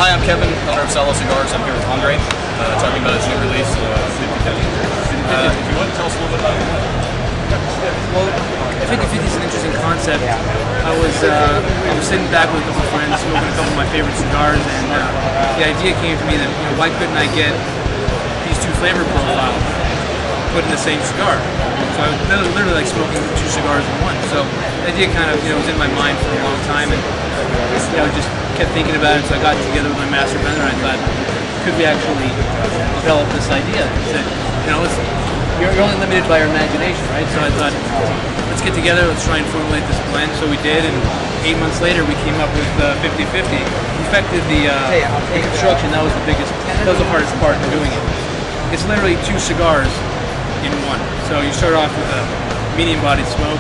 Hi, I'm Kevin, owner of SiloCigars. I'm here with Andre, talking about his new release, 50/50. If you want to tell us a little bit about it. Well, 50/50 is an interesting concept. I was sitting back with a couple of friends, smoking a couple of my favorite cigars, and the idea came to me that why couldn't I get these two flavor profiles put in the same cigar? So I was literally like smoking two cigars in one. So the idea kind of was in my mind for a long time, and just kept thinking about it. So I got together with my master blender, and I thought, could we actually develop this idea? I said, you're only limited by your imagination, right? So I thought, let's get together, let's try and formulate this blend. So we did, and 8 months later we came up with 50/50. Perfected the construction. That was the hardest part of doing it. It's literally two cigars in one. So you start off with a medium bodied smoke,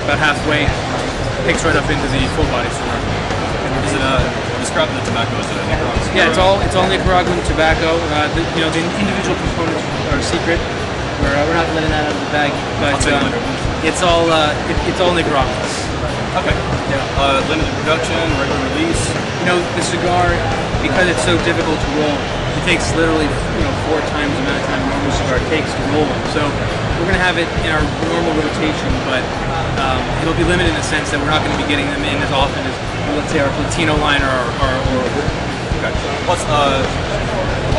about halfway, picks right up into the full body cigar. Is it describe the tobacco? Is it a Nicaraguan cigar? Yeah, it's all Nicaraguan tobacco. The individual components are secret. We're not letting that out of the bag, but it's all Nicaraguan. Okay. Yeah. Limited production, regular release. The cigar, because it's so difficult to roll, it takes literally 4 times the amount of time a normal cigar takes to roll them. So we're going to have it in our normal rotation, but it'll be limited in the sense that we're not going to be getting them in as often as, let's say, our Platino line or Okay. What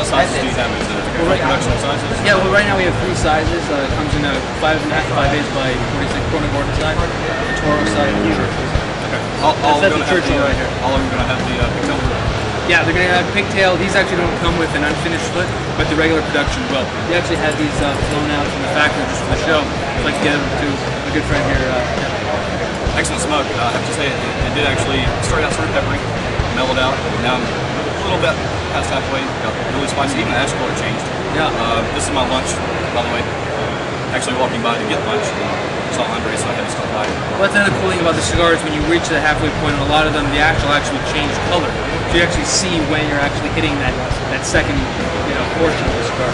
sizes do you have? Is it production sizes? Yeah, well, right now we have 3 sizes. It comes in a 5.5 by 46 corner board side, a Toro side, and here. Okay. That's the Churchill right here. All of them are going to have the pigtail? Yeah, they're going to have pigtail. These actually don't come with an unfinished split, but the regular production will. We actually had these flown out from the factory just for the show. I'd like to get them to a good friend here. Excellent smoke. I have to say, it did actually start out sort of peppery, mellowed out. Now I'm a little bit past halfway. Got really spicy. Even the ash color changed. Yeah. This is my lunch, by the way. Actually walking by to get lunch. Saw Andre, so I had to stop by. Well, that's another cool thing about the cigars. When you reach the halfway point, a lot of them, the ash will actually change color. So you actually see when you're actually hitting that second portion of the cigar.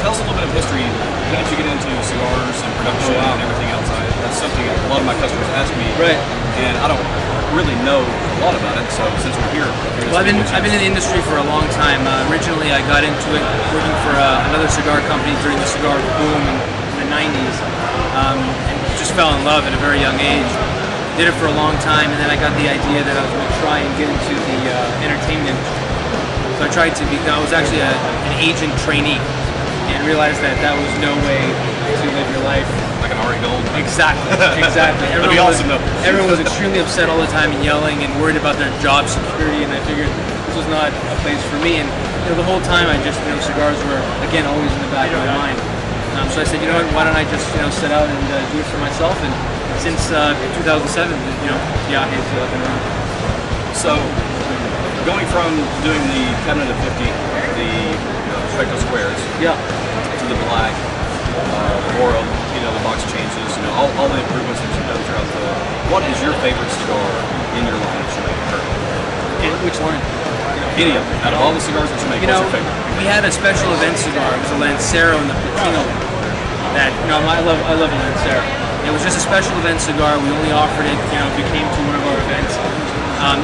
Tell us a little bit of history. When did you get into cigars and production and everything else? That's something a lot of my customers ask me. Right. And I don't really know a lot about it, so since we're here. Well, I've been in the industry for a long time. Originally, I got into it working for another cigar company during the cigar boom in the 90s, and just fell in love at a very young age. Did it for a long time, and then I got the idea that I was going to try and get into the entertainment industry. So I was actually an agent trainee, and realized that was no way to live your life. Like an Ari Gold. Exactly. Everyone was extremely upset all the time and yelling and worried about their job security, and I figured this was not a place for me. And the whole time I just, cigars were, again, always in the back of my mind. So I said, what, why don't I just, set out and do it for myself? And since 2007, Viaje has been around. So, going from doing the cabinet of 50, the Perfecto squares, to the black, or the box changes, all the improvements that you've done throughout what is your favorite cigar in your line that you make currently? Which line? Any of them. Out of all the cigars that you make, what's your favorite? We had a special event cigar. It was a Lancero in the Platino that, I love a Lancero. It was just a special event cigar. We only offered it, if you came to one of our events.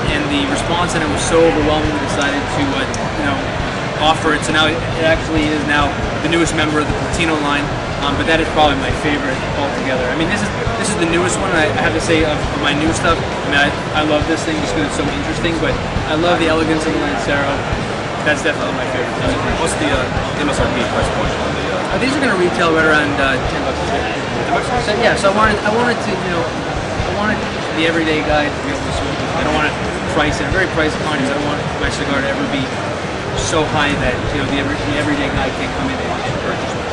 And the response on it was so overwhelming, we decided to, offer it. So now it actually is now the newest member of the Platino line. But that is probably my favorite altogether. I mean, this is the newest one, and I have to say, of my new stuff, I love this thing just because it's so interesting, but I love the elegance of the Lancero. That's definitely my favorite. What's the MSRP price point on the... These are going to retail right around $10 a So, yeah, so I wanted to, I wanted the everyday guy to be able to smoke it. I don't want to price it. I'm very price conscious. I don't want my cigar to ever be so high that, the everyday guy can't come in and purchase it.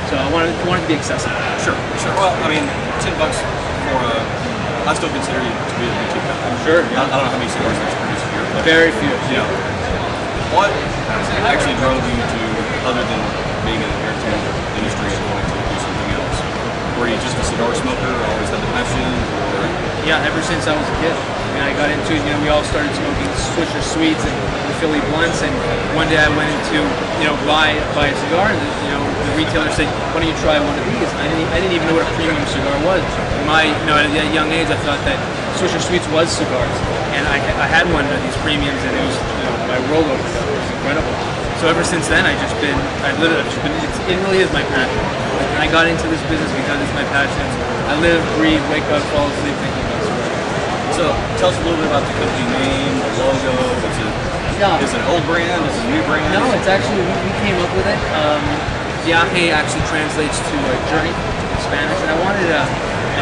So I want it to be accessible. Sure. Well, I mean, $10 for I still consider you to be a boutique company. Sure. I don't know how many cigars that's produced here. But very few. What actually drove you to, other than being in the entertainment industry and wanting to do something else? Were you just a cigar smoker, always had the passion? Or? Yeah, ever since I was a kid. I got into it, we all started smoking Swisher Sweets and Philly blunts, and one day I went into, buy a cigar, and the retailer said, why don't you try one of these? And I didn't even know what a premium cigar was. At a young age, I thought that Swisher Sweets was cigars. and I had one of these premiums, and it was, you know, my world opened up. It was incredible. So ever since then, it really is my passion. Like, when I got into this business because it's my passion. I live, breathe, wake up, fall asleep thinking about cigars. So tell us a little bit about the company name, the logo. Is it an old brand? Is it a new brand? No, it's actually, we came up with it. Viaje actually translates to journey in Spanish, and I wanted a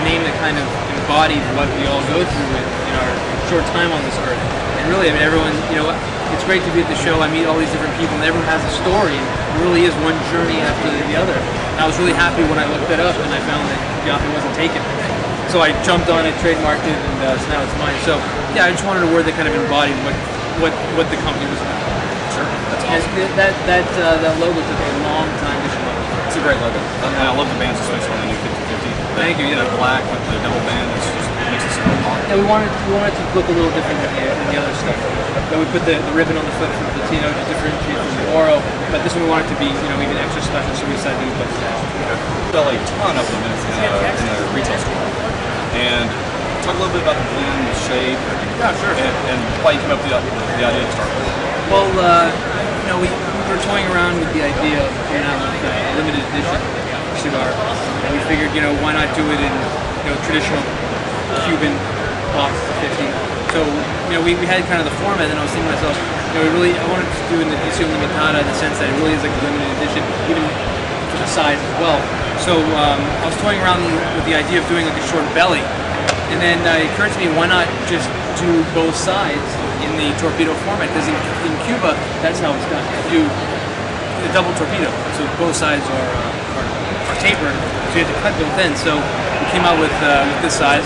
name that kind of embodied what we all go through in our short time on this earth. And really, I mean, everyone, you know, it's great to be at the show. I meet all these different people, and everyone has a story, and it really is one journey after the other. And I was really happy when I looked it up, and I found that Viaje wasn't taken. So I jumped on it, trademarked it, and so now it's mine. So yeah, I just wanted a word that kind of embodied what the company was about. Sure, that's awesome. And that logo took a long time to come up. It's a great logo. And I love the bands, especially on the new 50/50. Thank you. The black with the double band, it makes it so hot. Yeah, we wanted to look a little different than the other stuff. But we put the ribbon on the flip from the Platino to differentiate from the Oro. But this one we wanted to be, you know, even extra special, so we decided to put that. We sell a ton of them in the retail store. And talk a little bit about the blend, the shape, and why you came up with the idea to start with. Well, you know, we were toying around with the idea of coming out with a limited edition cigar. And we figured, you know, why not do it in, you know, traditional Cuban box 50. So, you know, we had kind of the format, and I was thinking to myself, you know, I wanted to do in the edición limitada in the sense that it really is like a limited edition, even for the size as well. So I was toying around with the idea of doing like a short belly, and then it occurred to me, why not just do both sides in the torpedo format? Because in Cuba, that's how it's done. You do a double torpedo, so both sides are tapered, so you have to cut both ends. So we came out with this size.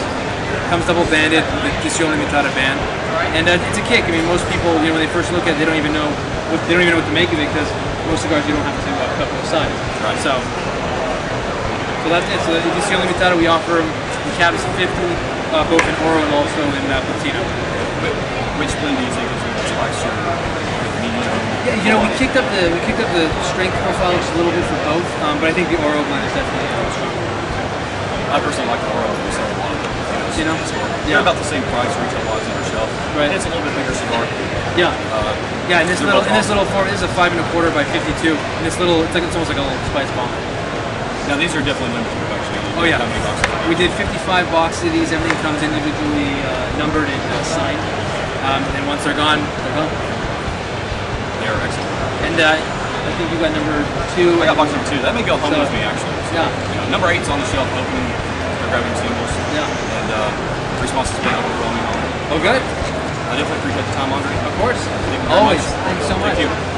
Comes double banded with the edición limitada band, and it's a kick. I mean, most people, you know, when they first look at it, they don't even know what to make of it, because most cigars you don't have to cut both sides. Right. So that's it. So the edición limitada, we offer them in cabs of 50, both in Oro and also in Platino. Which blend do you think is the spicier, medium? Yeah, you know, we kicked up the strength profile just a little bit for both, but I think the Oro blend is definitely stronger. I personally like the Oro. We sell a lot of it. You know? They're about the same price retail-wise on your shelf. Right. And it's a little bit bigger cigar. Yeah. Yeah, and this little form is a 5 1/4 by 52. And this little, it's almost like a little spice bomb. Now these are definitely limited, actually. Oh yeah. How many boxes? We did 55 boxes of these. Everything comes individually numbered and signed. And once they're gone, they're gone. They are excellent. And I think you got number 2. I got box number 2. That may go home with me, actually. So, yeah. You know, number 8's on the shelf, open. They're grabbing singles. Yeah. And response has been overwhelming on it. Oh, good. I definitely appreciate the time, Andre. Of course. Thank you very Always. much. Thanks so much. Thank you.